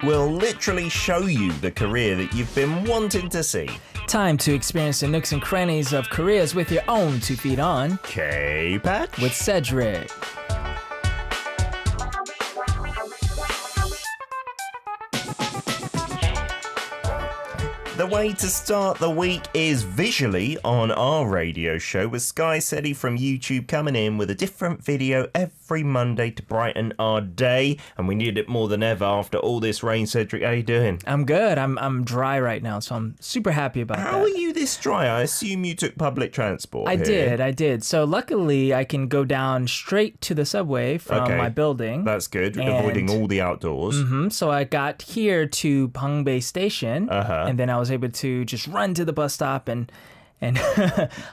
will literally show you the career that you've been wanting to see. Time to experience the nooks and crannies of careers with your own 2 feet on. K-Patch With Cedric. The way to start the week is visually on our radio show with Sky Ceddy from YouTube coming in with a different video every Monday to brighten our day. And we need it more than ever after all this rain. Cedric, how you doing? I'm good. I'm dry right now, so I'm super happy about that. How are you this dry? I assume you took public transport I here. did. So luckily, I can go down straight to the subway from my building. That's good, avoiding all the outdoors. So I got here to Pangbei Station, and then I was able to just run to the bus stop and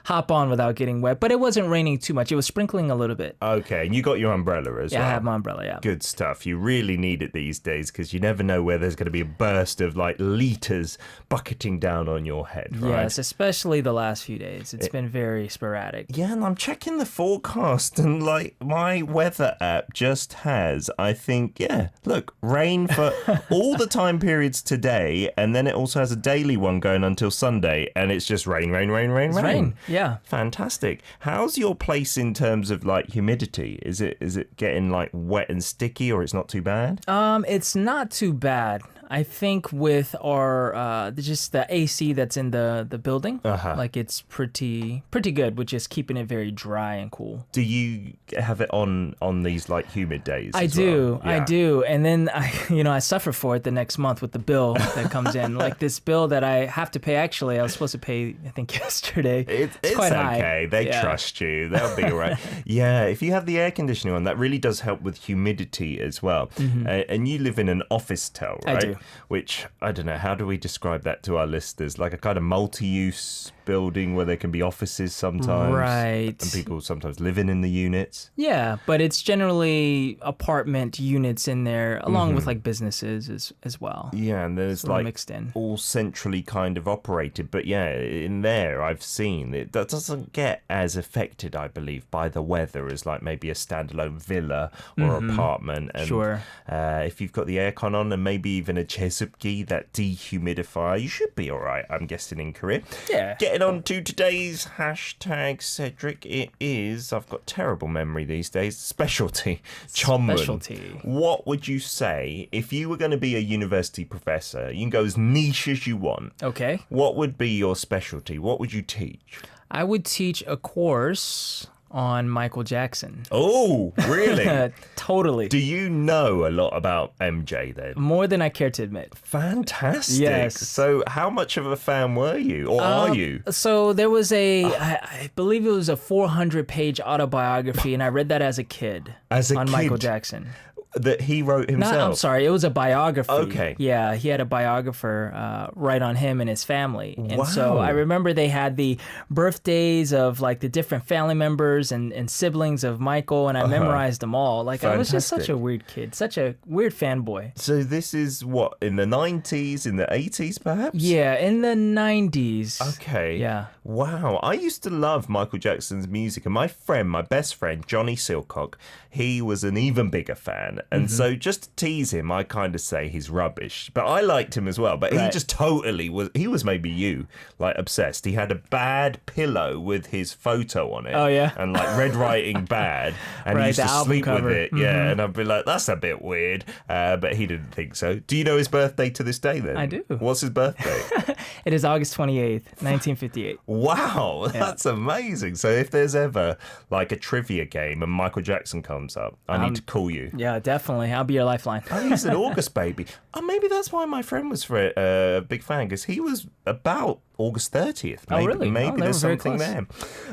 hop on without getting wet. But it wasn't raining too much. It was sprinkling a little bit. Okay, and you got your umbrella as well. Yeah, I have my umbrella, yeah. Good stuff. You really need it these days because you never know where there's going to be a burst of like litres bucketing down on your head, right? Yes, especially the last few days. It's been very sporadic. Yeah, and I'm checking the forecast and like my weather app just has, I think, look, rain for all the time periods today, and then it also has a daily one going until Sunday, and it's just rain. Rain, yeah. Fantastic. How's your place in terms of like humidity? Is it getting like wet and sticky, or it's not too bad? It's not too bad. I think with our just the AC that's in the building, like it's pretty good with just keeping it very dry and cool. Do you have it on these like humid days? I do, and then I suffer for it the next month with the bill that comes in. Like this bill that I have to pay. Actually, I was supposed to pay, I think yesterday. It's quite okay. high. They trust you. They'll be all right. Yeah, if you have the air conditioning on, that really does help with humidity as well. And you live in an office tower, right? I do. Which, I don't know, how do we describe that to our listeners? Like a kind of multi-use building where there can be offices sometimes. Right. And people sometimes living in the units. Yeah, but it's generally apartment units in there, along with like businesses as well. Yeah, and there's like mixed in. All centrally kind of operated. But yeah, in there I've seen that doesn't get as affected, I believe, by the weather as like maybe a standalone villa or apartment. And, sure. If you've got the aircon on and maybe even a Chesupki, that dehumidifier, you should be all right, I'm guessing, in Korea. Yeah. Getting on to today's hashtag, Cedric, it is, I've got terrible memory these days, specialty. Chonmun. Specialty. What would you say if you were going to be a university professor? You can go as niche as you want. Okay. What would be your specialty? What would you teach? I would teach a course on Michael Jackson. Oh, really? Totally. Do you know a lot about MJ then? More than I care to admit. Fantastic. Yes. So how much of a fan were you, or are you? So there was I believe it was a 400-page autobiography, and I read that as a kid. On Michael Jackson. That he wrote himself? I'm sorry, it was a biography. Okay. Yeah, he had a biographer write on him and his family. And so I remember they had the birthdays of like the different family members and siblings of Michael, and I memorized them all. Like Fantastic. I was just such a weird kid, such a weird fanboy. So this is what, in the 90s, in the 80s perhaps? Yeah, in the 90s. Okay. Yeah. Wow. I used to love Michael Jackson's music, and my best friend, Johnny Silcock, he was an even bigger fan. And so just to tease him, I kind of say he's rubbish. But I liked him as well. But he just totally was maybe you, like obsessed. He had a bad pillow with his photo on it. Oh, yeah. And like red writing bad. And he used to sleep cover. with it. Yeah. And I'd be like, that's a bit weird. But he didn't think so. Do you know his birthday to this day then? I do. What's his birthday? It is August 28th, 1958. Wow, that's amazing. So if there's ever like a trivia game and Michael Jackson comes up, I need to call you. Yeah, definitely. I'll be your lifeline. Oh, he's an August baby. Oh, maybe that's why my friend was a big fan, because he was about August 30th. Maybe, really? Maybe there's something there.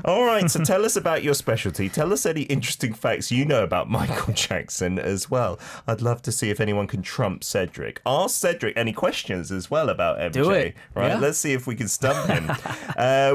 All right, so tell us about your specialty. Tell us any interesting facts you know about Michael Jackson as well. I'd love to see if anyone can trump Cedric. Ask Cedric any questions as well about MJ. Do it. Right, Yeah. Let's see if we can stump him.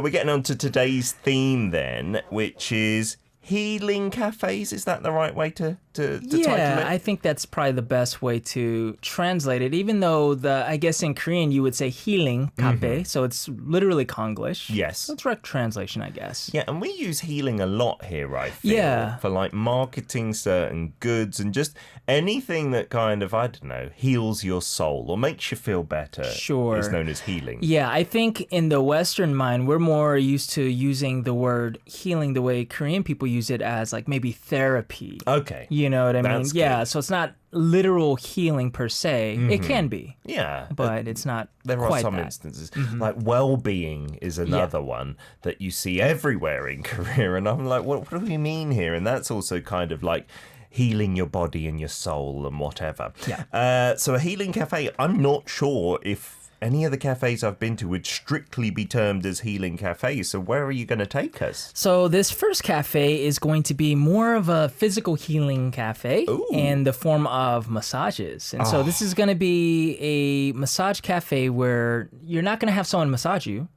We're getting on to today's theme then, which is healing cafes. Is that the right way to title it? Yeah, I think that's probably the best way to translate it, even though I guess in Korean you would say healing cafe, so it's literally Konglish. Yes. So it's direct translation, I guess. Yeah, and we use healing a lot here, I feel, for like marketing certain goods and just anything that kind of, I don't know, heals your soul or makes you feel better is known as healing. Yeah, I think in the Western mind, we're more used to using the word healing the way Korean people use it as like maybe therapy. Okay. You know what I mean? That's Yeah, good. so it's not literal healing per se. It can be. Yeah. But it's not There are quite some that. instances. Like well-being is another one that you see everywhere in Korea. And I'm like, what do we mean here? And that's also kind of like healing your body and your soul and whatever. Yeah. So a healing cafe, I'm not sure if any of the cafes I've been to would strictly be termed as healing cafes. So where are you going to take us? So this first cafe is going to be more of a physical healing cafe in the form of massages. And so this is going to be a massage cafe where you're not going to have someone massage you.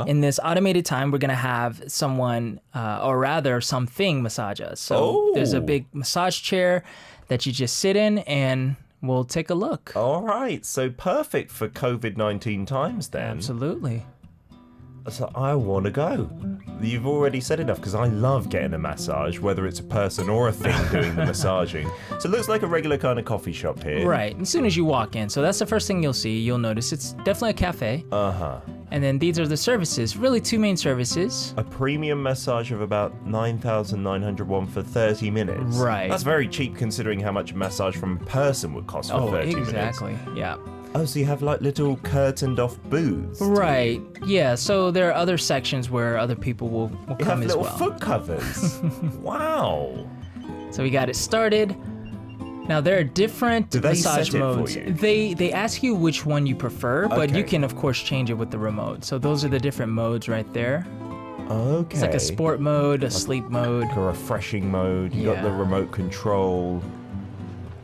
In this automated time, we're going to have someone, or rather something massage us. So there's a big massage chair that you just sit in and we'll take a look. All right. So perfect for COVID-19 times then. Absolutely. So I want to go. You've already said enough because I love getting a massage, whether it's a person or a thing doing the massaging. So it looks like a regular kind of coffee shop here. Right. As soon as you walk in. So that's the first thing you'll see. You'll notice it's definitely a cafe. And then these are the services. Really two main services. A premium massage of about 9,900 won for 30 minutes. Right. That's very cheap considering how much a massage from a person would cost for 30 minutes. Exactly. Yeah. Oh, so you have like little curtained off booths. Right. Yeah. So there are other sections where other people will You come have as little well. foot covers. Wow. So we got it started. Now there are different Do they massage set it for modes. you? They ask you which one you prefer, but you Okay. can of course change it with the remote. So those are the different modes right there. Okay. It's like a sport mode, a sleep mode. Like a refreshing mode. You got the Yeah. remote control.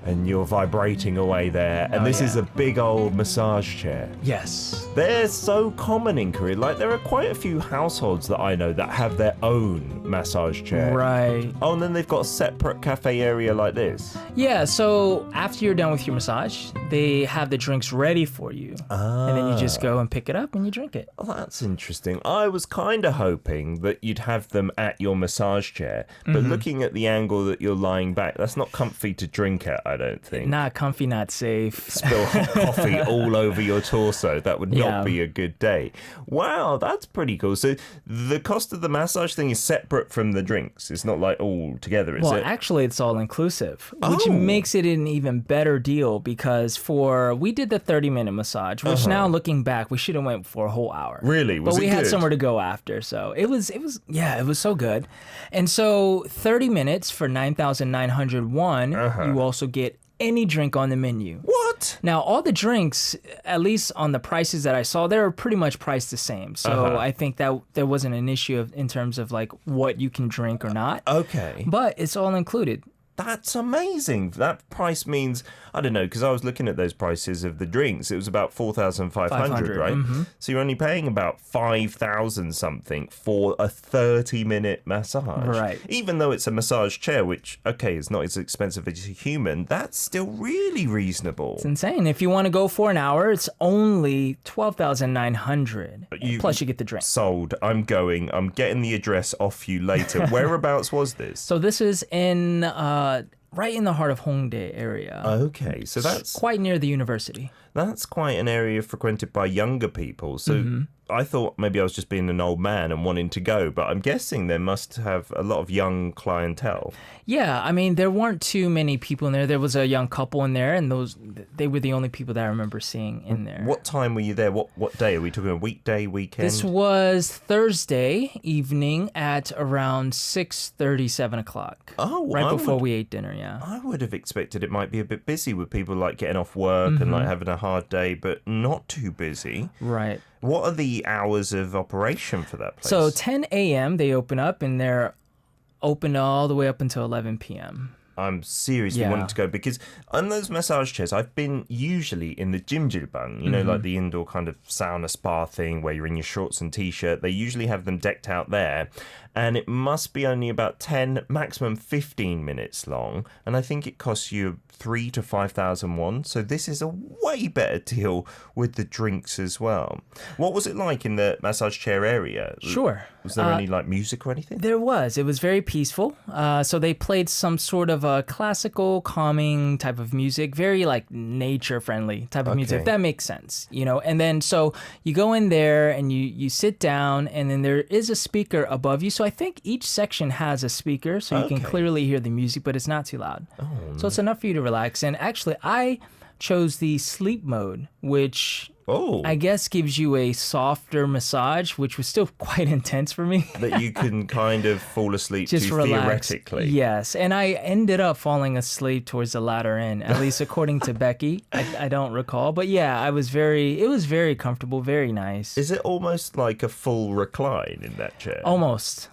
And you're vibrating away there. And this is a big old massage chair. Yes. They're so common in Korea. Like, there are quite a few households that I know that have their own massage chair. Right. Oh, and then they've got a separate cafe area like this. Yeah, so after you're done with your massage, they have the drinks ready for you. And then you just go and pick it up and you drink it. Oh, that's interesting. I was kind of hoping that you'd have them at your massage chair. But looking at the angle that you're lying back, that's not comfy to drink at, I don't think. Not comfy, not safe. Spill hot coffee all over your torso. That would not Yeah. be a good day. Wow, that's pretty cool. So the cost of the massage thing is separate from the drinks. It's not like all together, is Well, it? actually, it's all inclusive, which Oh. makes it an even better deal because we did the 30-minute massage, which now looking back, we should have went for a whole hour. Really? Was but we it had good? somewhere to go after, so it was so good. And so 30 minutes for 9,901, you also get any drink on the menu. What? Now, all the drinks, at least on the prices that I saw, they were pretty much priced the same. So I think that there wasn't an issue in terms of like what you can drink or not. Okay. But it's all included. That's amazing. That price means, I don't know, because I was looking at those prices of the drinks. It was about 4,500, 500, right? So you're only paying about 5,000 something for a 30-minute massage. Right. Even though it's a massage chair, which, okay, is not as expensive as a human, that's still really reasonable. It's insane. If you want to go for an hour, it's only 12,900. Plus you get the drink. Sold. I'm going. I'm getting the address off you later. Whereabouts was this? So this is in right in the heart of Hongdae area. Okay, so that's quite near the university. That's quite an area frequented by younger people. So I thought maybe I was just being an old man and wanting to go, but I'm guessing they must have a lot of young clientele. Yeah, I mean, there weren't too many people in there. There was a young couple in there, and they were the only people that I remember seeing in there. What time were you there? What day? Are we talking a weekday, weekend? This was Thursday evening at around 6:30, 7 o'clock. Oh, right before we ate dinner, yeah. I would have expected it might be a bit busy with people like getting off work and like having a hard day, but not too busy. Right. What are the hours of operation for that place? So 10 a.m. they open up, and they're open all the way up until 11 p.m. I'm seriously wanting to go, because on those massage chairs, I've been usually in the jjimjilbang, you know, like the indoor kind of sauna spa thing where you're in your shorts and t-shirt. They usually have them decked out there, and it must be only about 10, maximum 15 minutes long, and I think it costs you 3,000 to 5,000 won. So this is a way better deal with the drinks as well. What was it like in the massage chair area? Sure. Was there any like music or anything? There was. It was very peaceful. So they played some sort of a classical, calming type of music, very like nature-friendly type of music, if that makes sense, you know. And then so you go in there and you sit down, and then there is a speaker above you. So I think each section has a speaker, so you can clearly hear the music, but it's not too loud. So it's enough for you to relax. And actually, I chose the sleep mode, which I guess gives you a softer massage, which was still quite intense for me. That you can kind of fall asleep Just to relax. theoretically. Yes, and I ended up falling asleep towards the latter end, at least according to Becky. I don't recall, but yeah, it was very comfortable, very nice. Is it almost like a full recline in that chair? Almost.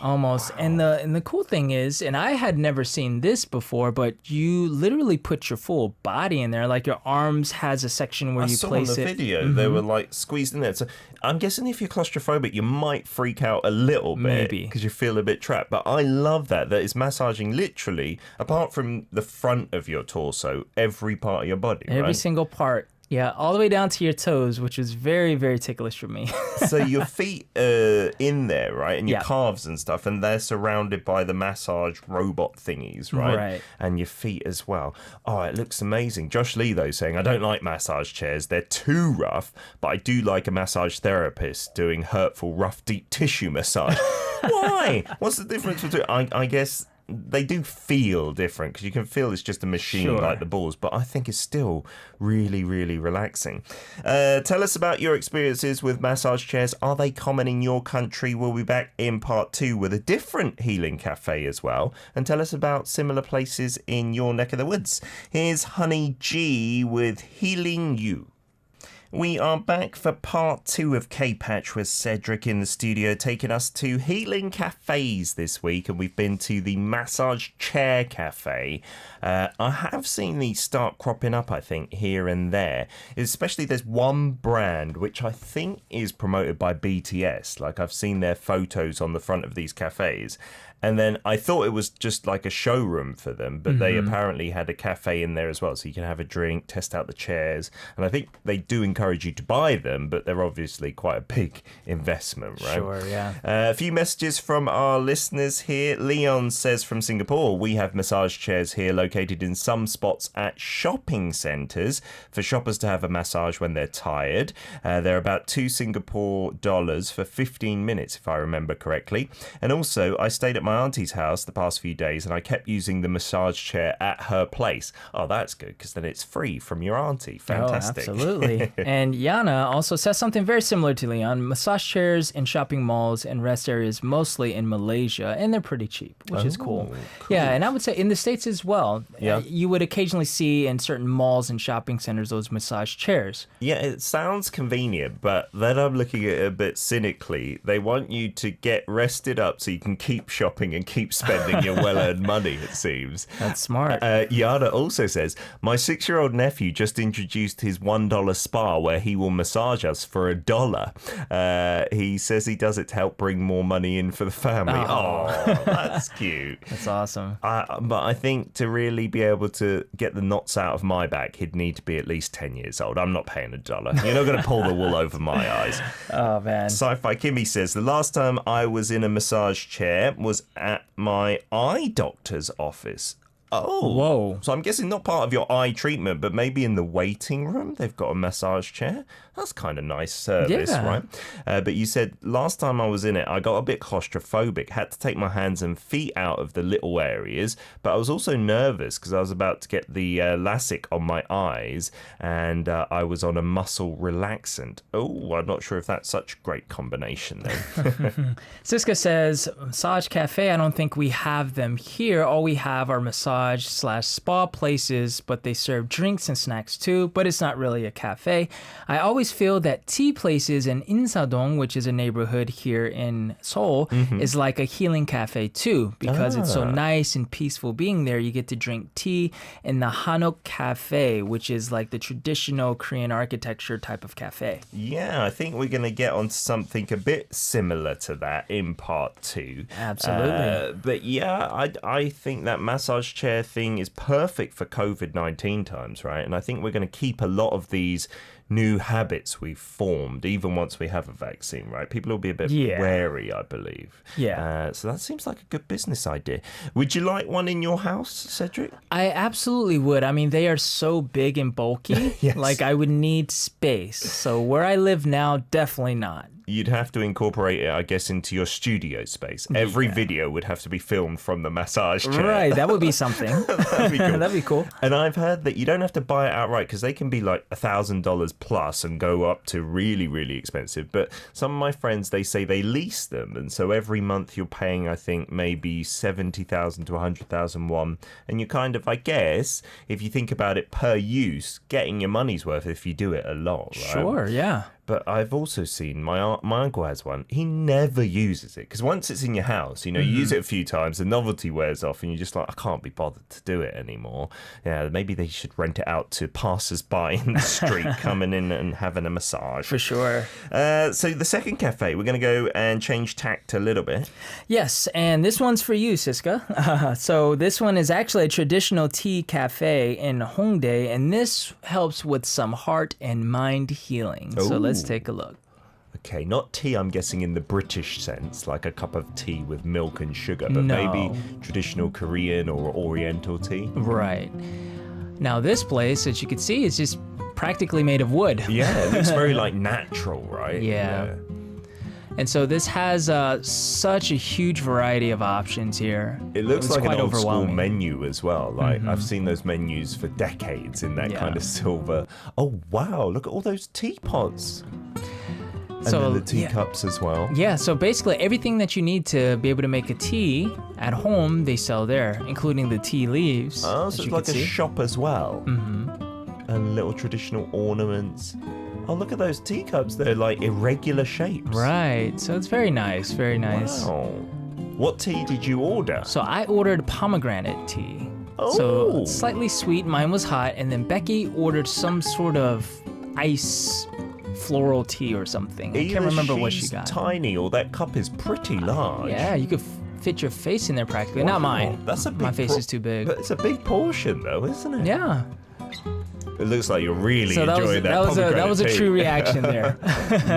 Almost. Wow. And the cool thing is, and I had never seen this before, but you literally put your full body in there. Like your arms has a section where you place it. Video, they were like squeezed in there. So I'm guessing if you're claustrophobic, you might freak out a little bit, maybe, because you feel a bit trapped. But I love that it's massaging literally, apart from the front of your torso, every part of your body. Every single part. Yeah, all the way down to your toes, which was very, very ticklish for me. So your feet are in there, right? And your calves and stuff, and they're surrounded by the massage robot thingies, right? Right. And your feet as well. Oh, it looks amazing. Josh Lee, though, saying, I don't like massage chairs. They're too rough, but I do like a massage therapist doing hurtful, rough, deep tissue massage. Why? What's the difference between... I guess... They do feel different, because you can feel it's just a machine like the balls, but I think it's still really, really relaxing. Tell us about your experiences with massage chairs. Are they common in your country? We'll be back in part 2 with a different healing cafe as well. And tell us about similar places in your neck of the woods. Here's Honey G with Healing You. We are back for part 2 of K-Patch with Cedric in the studio, taking us to healing cafes this week, and we've been to the Massage Chair Cafe. I have seen these start cropping up, I think, here and there. Especially there's one brand which I think is promoted by BTS. Like, I've seen their photos on the front of these cafes. And then I thought it was just like a showroom for them, but they apparently had a cafe in there as well. So you can have a drink, test out the chairs. And I think they do encourage you to buy them, but they're obviously quite a big investment, right? Sure, yeah. A few messages from our listeners here. Leon says from Singapore, we have massage chairs here located in some spots at shopping centres for shoppers to have a massage when they're tired. They're about $2 for 15 minutes, if I remember correctly. And also, I stayed at my auntie's house the past few days, and I kept using the massage chair at her place. Oh, that's good, because then it's free from your auntie. Fantastic. Oh, absolutely. And Yana also says something very similar to Leon. Massage chairs in shopping malls and rest areas, mostly in Malaysia, and they're pretty cheap, which is cool. Yeah, and I would say in the States as well, you would occasionally see in certain malls and shopping centers those massage chairs. Yeah, it sounds convenient, but then I'm looking at it a bit cynically. They want you to get rested up so you can keep shopping and keep spending your well-earned money, it seems. That's smart. Yada also says, my 6-year-old nephew just introduced his $1 spa where he will massage us for $1. He says he does it to help bring more money in for the family. Oh, that's cute. That's awesome. But I think to really be able to get the knots out of my back, he'd need to be at least 10 years old. I'm not paying $1. You're not going to pull the wool over my eyes. Oh, man. Sci-Fi Kimmy says, the last time I was in a massage chair was at my eye doctor's office. Oh. Whoa. So I'm guessing not part of your eye treatment, but maybe in the waiting room they've got a massage chair. That's kind of nice service, right? But you said last time I was in it, I got a bit claustrophobic, had to take my hands and feet out of the little areas, but I was also nervous because I was about to get the LASIK on my eyes, and I was on a muscle relaxant. Oh, I'm not sure if that's such a great combination then. Siska says, Massage Cafe, I don't think we have them here. All we have are massage massage/spa places, but they serve drinks and snacks too, but it's not really a cafe. I always feel that tea places in Insadong, which is a neighborhood here in Seoul, is like a healing cafe too, because it's so nice and peaceful being there. You get to drink tea in the Hanok Cafe, which is like the traditional Korean architecture type of cafe. Yeah, I think we're going to get onto something a bit similar to that in part 2. Absolutely. But yeah, I think that massage chair thing is perfect for COVID-19 times, right? And I think we're going to keep a lot of these new habits we've formed, even once we have a vaccine, right? People will be a bit wary, I believe. Yeah. So that seems like a good business idea. Would you like one in your house, Cedric? I absolutely would. I mean, they are so big and bulky. Yes. Like, I would need space. So where I live now, definitely not. You'd have to incorporate it, I guess, into your studio space. Every video would have to be filmed from the massage chair. Right, that would be something. That'd be cool. That'd be cool. And I've heard that you don't have to buy it outright because they can be like $1,000 plus and go up to really, really expensive. But some of my friends, they say they lease them. And so every month you're paying, I think, maybe 70,000 to 100,000 won. And you kind of, I guess, if you think about it per use, getting your money's worth if you do it a lot, right? Sure, yeah. But I've also seen my uncle has one. He never uses it because once it's in your house, you know, you use it a few times, the novelty wears off, and you're just like, I can't be bothered to do it anymore. Yeah, maybe they should rent it out to passers-by in the street coming in and having a massage. For sure. So the second cafe, we're going to go and change tact a little bit. Yes, and this one's for you, Siska. So this one is actually a traditional tea cafe in Hongdae, and this helps with some heart and mind healing. So let's take a look. Okay, not tea, I'm guessing, in the British sense, like a cup of tea with milk and sugar, but maybe traditional Korean or Oriental tea. Right. Now, this place, as you can see, is just practically made of wood. Yeah, it looks very, like, natural, right? Yeah. And so this has such a huge variety of options here. It looks like an old school menu as well. Like I've seen those menus for decades in that kind of silver. Oh, wow, look at all those teapots. And then the teacups as well. Yeah, so basically everything that you need to be able to make a tea at home, they sell there, including the tea leaves. Oh, so it's like a shop as well. And little traditional ornaments. Oh, look at those teacups. They're like irregular shapes. Right, so it's very nice, very nice. Wow. What tea did you order? So I ordered pomegranate tea. Oh. So slightly sweet, mine was hot, and then Becky ordered some sort of ice floral tea or something. I can't remember what she got. Tiny, or that cup is pretty large. Yeah, you could fit your face in there practically. Not mine. That's a big My face is too big. But it's a big portion though, isn't it? Yeah. It looks like you're really So enjoying that. That was a tea. true reaction there.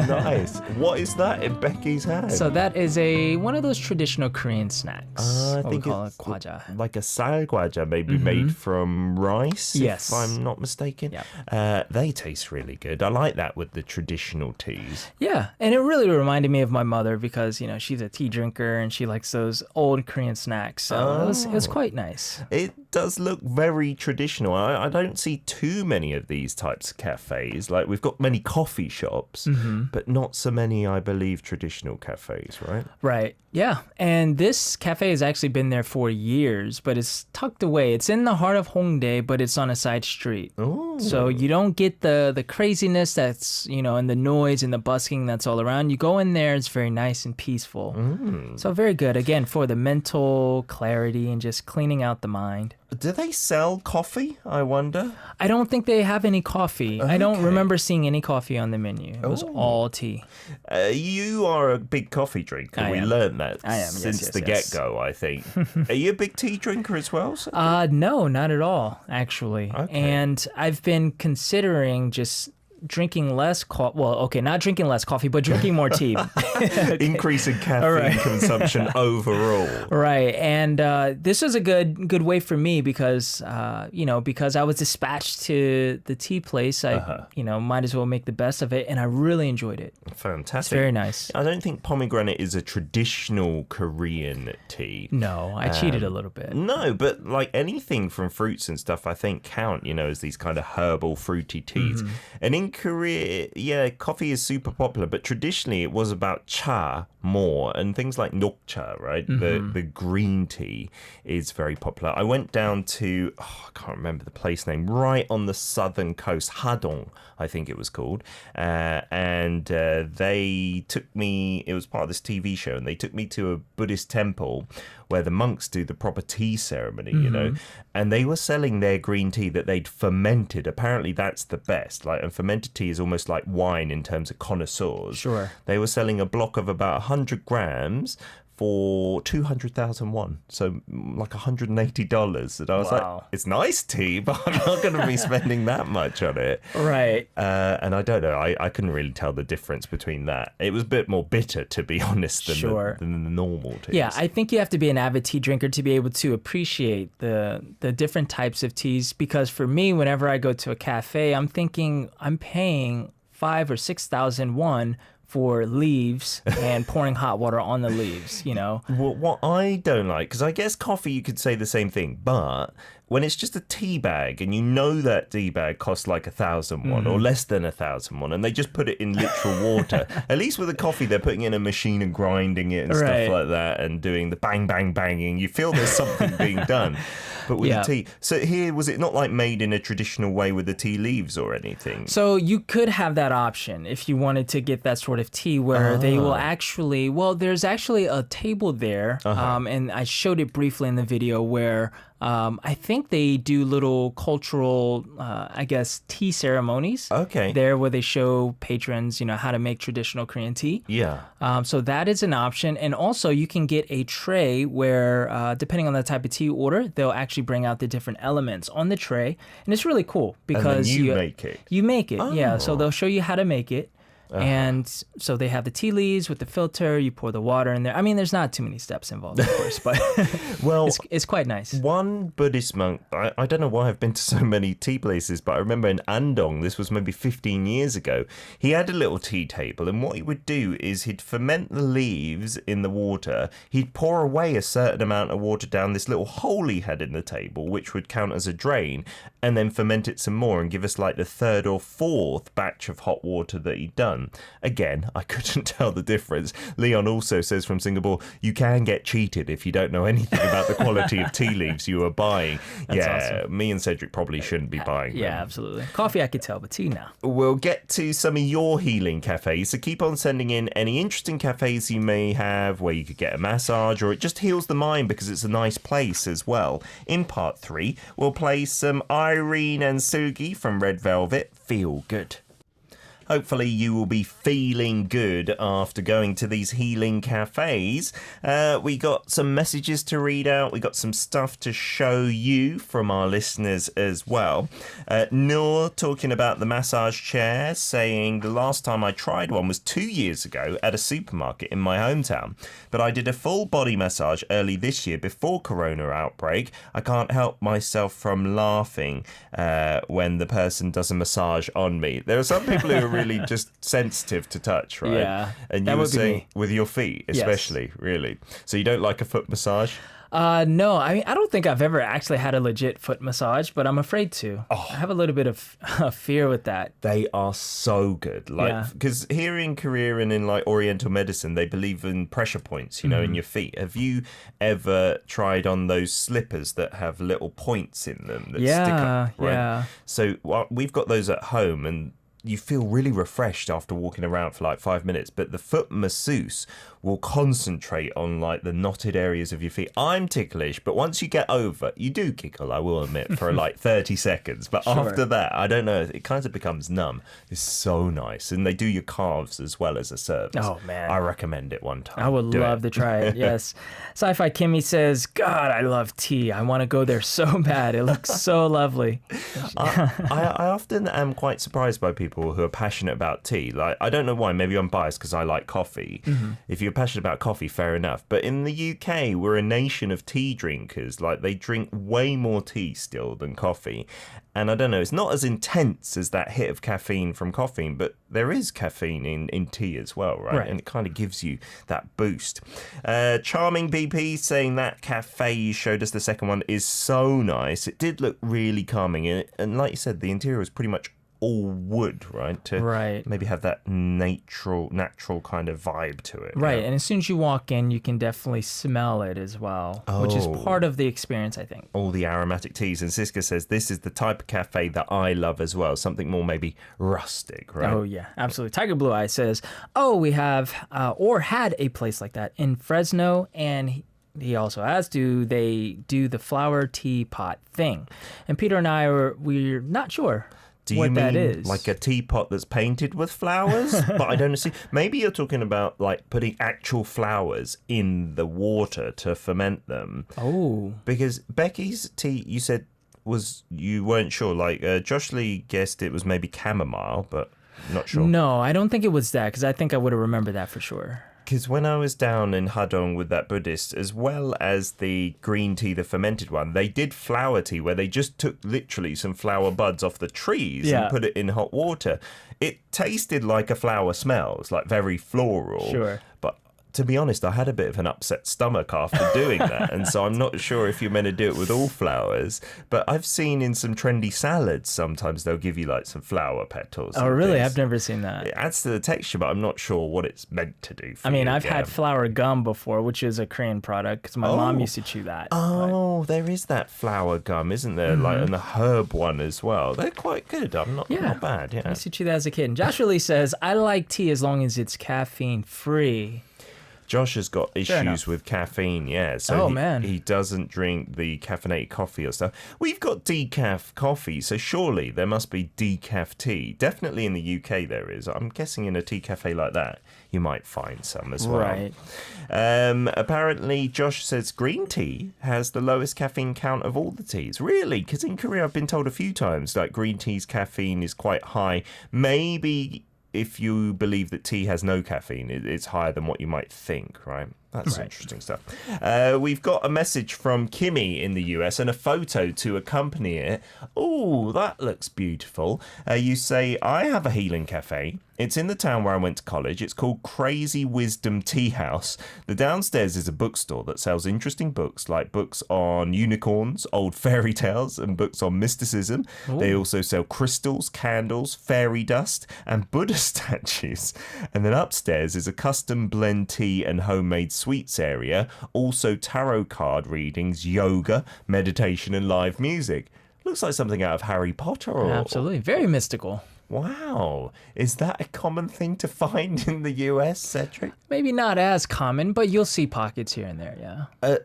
Nice. What is that in Becky's hand? So that is one of those traditional Korean snacks. I think we call it's it kwaja. like a salgwaja, maybe made from rice. Yes. If I'm not mistaken. Yep. They taste really good. I like that with the traditional teas. Yeah, and it really reminded me of my mother because, you know, she's a tea drinker and she likes those old Korean snacks. So it was quite nice. It does look very traditional. I don't see too many of these types of cafes. Like, we've got many coffee shops, but not so many, I believe, traditional cafes, right? Right. Yeah. And this cafe has actually been there for years, but it's tucked away. It's in the heart of Hongdae, but it's on a side street. Ooh. So you don't get the craziness that's, you know, and the noise and the busking that's all around. You go in there, it's very nice and peaceful. So very good, again, for the mental clarity and just cleaning out the mind. Do they sell coffee, I wonder? I don't think they have any coffee. I don't remember seeing any coffee on the menu. It was all tea. You are a big coffee drinker. We learned that since the get-go, I think. Are you a big tea drinker as well? No, not at all, actually. Okay. And I've been considering just drinking less coffee. Well, okay, not drinking less coffee, but drinking more tea. Increasing caffeine consumption overall. Right, and this was a good way for me because because I was dispatched to the tea place. I might as well make the best of it, and I really enjoyed it. Fantastic. It's very nice. I don't think pomegranate is a traditional Korean tea. No, I cheated a little bit. No, but like anything from fruits and stuff, I think count, as these kind of herbal fruity teas. And in Korea, yeah, coffee is super popular, but traditionally it was about cha more and things like 녹차, right? The green tea is very popular. I went down to, I can't remember the place name, right on the southern coast, Hadong, I think it was called. And they took me, it was part of this TV show, and they took me to a Buddhist temple where the monks do the proper tea ceremony, you know, and they were selling their green tea that they'd fermented. Apparently that's the best. Like, and fermented tea is almost like wine in terms of connoisseurs. Sure. They were selling a block of about 100 grams for 200,000 won, so like $180. And I was like, it's nice tea, but I'm not going to be spending that much on it. Right. And I don't know, I couldn't really tell the difference between that. It was a bit more bitter, to be honest, than the normal teas. Yeah, I think you have to be an avid tea drinker to be able to appreciate the different types of teas, because for me, whenever I go to a cafe, I'm thinking I'm paying 5,000 or 6,000 won for leaves and pouring hot water on the leaves, you know? Well, what I don't like, because I guess coffee, you could say the same thing, but when it's just a tea bag and you know that tea bag costs like 1,000 won or less than 1,000 won, and they just put it in literal water. At least with the coffee, they're putting in a machine and grinding it and stuff like that and doing the bang, bang, banging. You feel there's something being done. But with the tea, so here, was it not like made in a traditional way with the tea leaves or anything? So you could have that option if you wanted to get that sort of tea where they will actually, well, there's actually a table there, and I showed it briefly in the video where I think they do little cultural, I guess, tea ceremonies. Okay. There where they show patrons, you know, how to make traditional Korean tea. Yeah. So that is an option. And also you can get a tray where, depending on the type of tea you order, they'll actually bring out the different elements on the tray. And it's really cool because and then you make it. You make it, yeah. So they'll show you how to make it. And so they have the tea leaves with the filter. You pour the water in there. I mean, there's not too many steps involved, of course, but well, it's quite nice. One Buddhist monk, I don't know why I've been to so many tea places, but I remember in Andong, this was maybe 15 years ago, he had a little tea table, and what he would do is he'd ferment the leaves in the water. He'd pour away a certain amount of water down this little hole he had in the table, which would count as a drain, and then ferment it some more and give us like the third or fourth batch of hot water that he'd done. Again, I couldn't tell the difference. Leon also says from Singapore, you can get cheated if you don't know anything about the quality of tea leaves you are buying. That's awesome. Me and Cedric probably shouldn't be buying them. Yeah, absolutely. Coffee I could tell, but tea now. We'll get to some of your healing cafes, so keep on sending in any interesting cafes you may have where you could get a massage, or it just heals the mind because it's a nice place as well. In part 3, we'll play some Irene and Sugi from Red Velvet, Feel Good. Hopefully you will be feeling good after going to these healing cafes. We got some messages to read out. We got some stuff to show you from our listeners as well. Noor talking about the massage chair, saying the last time I tried one was 2 years ago at a supermarket in my hometown. But I did a full body massage early this year before Corona outbreak. I can't help myself from laughing when the person does a massage on me. There are some people who are really just sensitive to touch, right? Yeah, and you were saying with your feet, especially, really. So you don't like a foot massage? No, I mean, I don't think I've ever actually had a legit foot massage, but I'm afraid to. I have a little bit of fear with that. They are so good. Because here in Korea and in like Oriental medicine, they believe in pressure points, you know, in your feet. Have you ever tried on those slippers that have little points in them that stick up? Right? Yeah. So we've got those at home, and you feel really refreshed after walking around for like 5 minutes, but the foot masseuse will concentrate on like the knotted areas of your feet. I'm ticklish, but once you get over, you do giggle, I will admit, for like 30 seconds. But after that, I don't know, it kind of becomes numb. It's so nice. And they do your calves as well as a service. Oh, man. I recommend it one time. I would love to try it, yes. Sci-Fi Kimmy says, God, I love tea. I want to go there so bad. It looks so lovely. I often am quite surprised by people who are passionate about tea. Like, I don't know why. Maybe I'm biased because I like coffee. If you're passionate about coffee, fair enough. But in the UK, we're a nation of tea drinkers. Like, they drink way more tea still than coffee. And I don't know, it's not as intense as that hit of caffeine from coffee, but there is caffeine in tea as well, right? And it kind of gives you that boost. Charming BP saying that cafe you showed us, the second one, is so nice. It did look really calming. And like you said, the interior was pretty much all wood, right? To Right. maybe have that natural kind of vibe to it. Right, Yeah. and as soon as you walk in, you can definitely smell it as well, which is part of the experience, I think. All the aromatic teas. And Siska says this is the type of cafe that I love as well. Something more maybe rustic, right? Oh, yeah, absolutely. Tiger Blue Eye says, oh, we have or had a place like that in Fresno, and he also asks, do they do the flower teapot thing? And Peter and we're not sure. Do you what mean that is. like a teapot that's painted with flowers? But I don't see. Maybe you're talking about like putting actual flowers in the water to ferment them. Oh. Because Becky's tea, you said you weren't sure. Like Josh Lee guessed it was maybe chamomile, but not sure. No, I don't think it was that, because I think I would have remembered that for sure. Because when I was down in Hadong with that Buddhist, as well as the green tea, the fermented one, they did flower tea where they just took literally some flower buds off the trees and put it in hot water. It tasted like a flower smells, like very floral. Sure. But to be honest, I had a bit of an upset stomach after doing that. And so I'm not sure if you're meant to do it with all flowers. But I've seen in some trendy salads, sometimes they'll give you like some flower petals. Oh, really? I've never seen that. It adds to the texture, but I'm not sure what it's meant to do for you. I've had flower gum before, which is a Korean product, because my mom used to chew that. Oh, there is that flower gum, isn't there? Like, and the herb one as well. They're quite good. Not bad. Yeah. I used to chew that as a kid. And Joshua Lee says, I like tea as long as it's caffeine free. Josh has got issues with caffeine, so he doesn't drink the caffeinated coffee or stuff. We've got decaf coffee, so surely there must be decaf tea. Definitely in the UK there is. I'm guessing in a tea cafe like that, you might find some as well. Right. Apparently, Josh says green tea has the lowest caffeine count of all the teas. Really? Because in Korea, I've been told a few times that green tea's caffeine is quite high. Maybe if you believe that tea has no caffeine, it's higher than what you might think, right? That's interesting stuff. We've got a message from Kimmy in the US and a photo to accompany it. Oh, that looks beautiful. You say, I have a healing cafe. It's in the town where I went to college. It's called Crazy Wisdom Tea House. The downstairs is a bookstore that sells interesting books, like books on unicorns, old fairy tales, and books on mysticism. Ooh. They also sell crystals, candles, fairy dust, and Buddha statues. And then upstairs is a custom blend tea and homemade sweets area, also tarot card readings, yoga, meditation, and live music. Looks like something out of Harry Potter. Absolutely. Very mystical. Wow. Is that a common thing to find in the US, Cedric? Maybe not as common, but you'll see pockets here and there, yeah.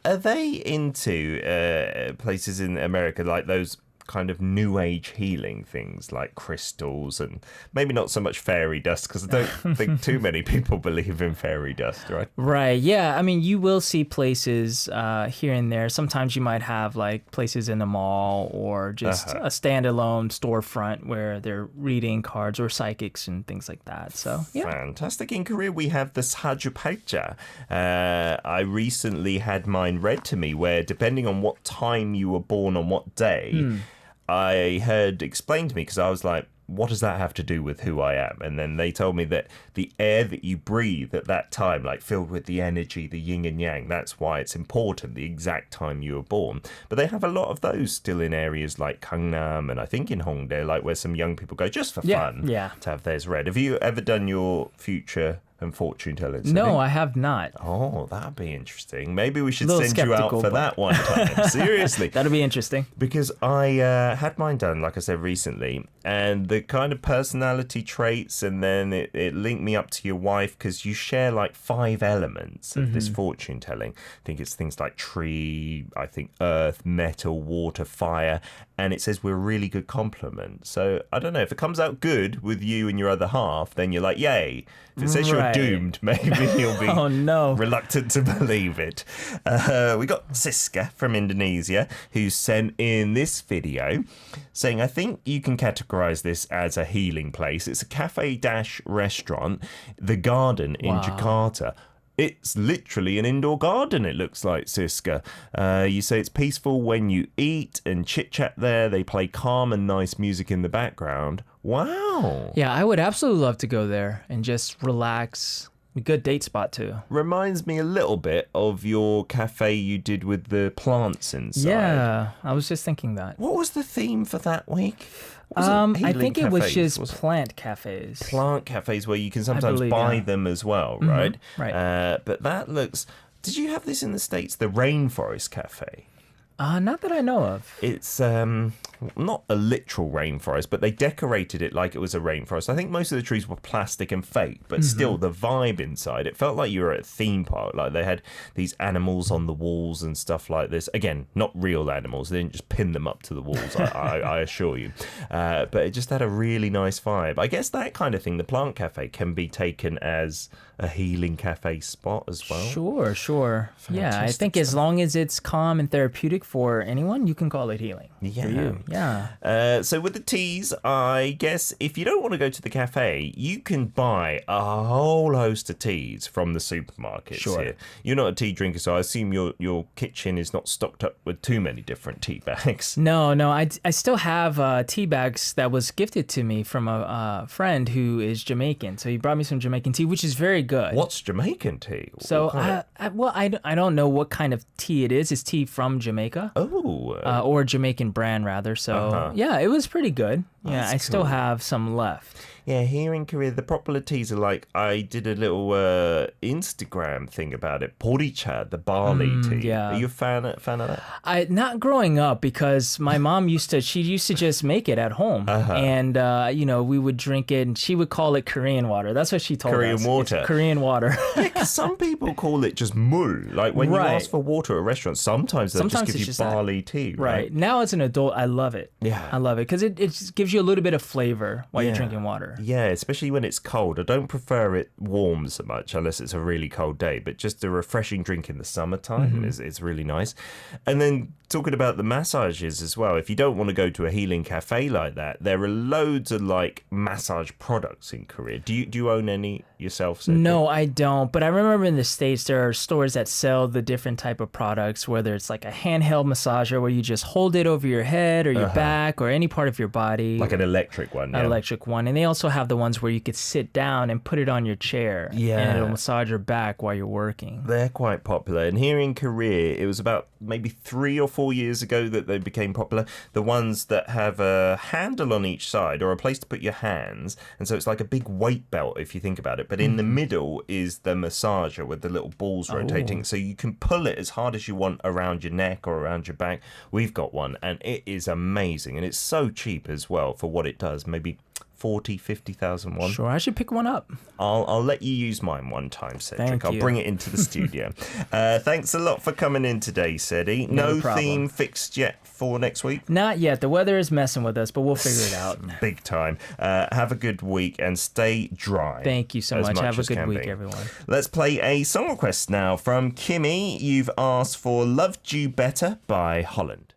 Are they into places in America like those kind of new age healing things like crystals and maybe not so much fairy dust, because I don't think too many people believe in fairy dust, right? Right, yeah. I mean, you will see places here and there. Sometimes you might have like places in the mall or just a standalone storefront where they're reading cards or psychics and things like that. So, yeah. Fantastic. In Korea, we have the Sajupacha. I recently had mine read to me where depending on what time you were born on what day, I heard explained to me, because I was like, what does that have to do with who I am? And then they told me that the air that you breathe at that time, like filled with the energy, the yin and yang, that's why it's important, the exact time you were born. But they have a lot of those still in areas like Gangnam and I think in Hongdae, like where some young people go just for fun to have theirs read. Have you ever done your future and fortune tellers? No, I have not. Oh, that'd be interesting. Maybe we should send you out for that one time. Seriously. That'd be interesting. Because I had mine done, like I said, recently, and the kind of personality traits, and then it linked me up to your wife, because you share like 5 elements of this fortune telling. I think it's things like tree, I think earth, metal, water, fire, and it says we're a really good complement. So I don't know, if it comes out good with you and your other half, then you're like, yay. If it says you're doomed, maybe you'll be reluctant to believe it. We got Siska from Indonesia, who sent in this video saying, I think you can categorize this as a healing place. It's a cafe-restaurant, The Garden in Jakarta. It's literally an indoor garden, it looks like, Siska. You say it's peaceful when you eat and chit-chat there. They play calm and nice music in the background. Wow. Yeah, I would absolutely love to go there and just relax A good date spot too. Reminds me a little bit of your cafe you did with the plants inside. Yeah, I was just thinking that. What was the theme for that week? I think it was just plant cafes. Plant cafes where you can sometimes buy them as well, right? Right. But that looks... Did you have this in the States? The Rainforest Cafe? Not that I know of. It's not a literal rainforest, but they decorated it like it was a rainforest. I think most of the trees were plastic and fake, but still the vibe inside, it felt like you were at a theme park. Like they had these animals on the walls and stuff like this. Again, not real animals. They didn't just pin them up to the walls, I assure you. But it just had a really nice vibe. I guess that kind of thing, the plant cafe, can be taken as a healing cafe spot as well. Sure. Yeah, I think as long as it's calm and therapeutic for anyone, you can call it healing. Yeah. For you. Yeah. So with the teas, I guess if you don't want to go to the cafe, you can buy a whole host of teas from the supermarkets here. You're not a tea drinker, so I assume your kitchen is not stocked up with too many different tea bags. No, I still have tea bags that was gifted to me from a friend who is Jamaican. So he brought me some Jamaican tea, which is very good. What's Jamaican tea? So I don't know what kind of tea it is. It's tea from Jamaica. Or Jamaican brand rather. So yeah, it was pretty good. Yeah, I still have some left. Yeah, here in Korea, the popular teas are like, I did a little Instagram thing about it. Poricha, the barley tea. Yeah. Are you a fan of that? Not growing up, because my mom used to just make it at home. And, we would drink it, and she would call it Korean water. That's what she told us. Korean water. It's Korean water. Yeah, because some people call it just mul. Like when you ask for water at a restaurant, sometimes they'll just give you barley tea, right? Now as an adult, I love it. Yeah. I love it because it just gives you a little bit of flavor while you're drinking water. Yeah, especially when it's cold. I don't prefer it warm so much unless it's a really cold day, but just a refreshing drink in the summertime is really nice. And then talking about the massages as well, if you don't want to go to a healing cafe like that, there are loads of like massage products in Korea. Do you own any yourself, Cedric? No, I don't. But I remember in the States, there are stores that sell the different type of products, whether it's like a handheld massager where you just hold it over your head or your back or any part of your body. Like an electric one. An electric one. And they also have the ones where you could sit down and put it on your chair. Yeah. And it'll massage your back while you're working. They're quite popular. And here in Korea, it was about maybe 3 or 4 years ago that they became popular. The ones that have a handle on each side or a place to put your hands. And so it's like a big weight belt if you think about it. But in the middle is the massager with the little balls rotating. So you can pull it as hard as you want around your neck or around your back. We've got one and it is amazing. And it's so cheap as well for what it does. Maybe 50,000 won. Sure, I should pick one up. I'll let you use mine one time, Cedric. Thank you. I'll bring it into the studio. Thanks a lot for coming in today, Ceddy. No theme fixed yet for next week? Not yet. The weather is messing with us, but we'll figure it out. Big time. Have a good week and stay dry. Thank you so much. Have a good week, everyone. Let's play a song request now from Kimmy. You've asked for Loved You Better by Holland.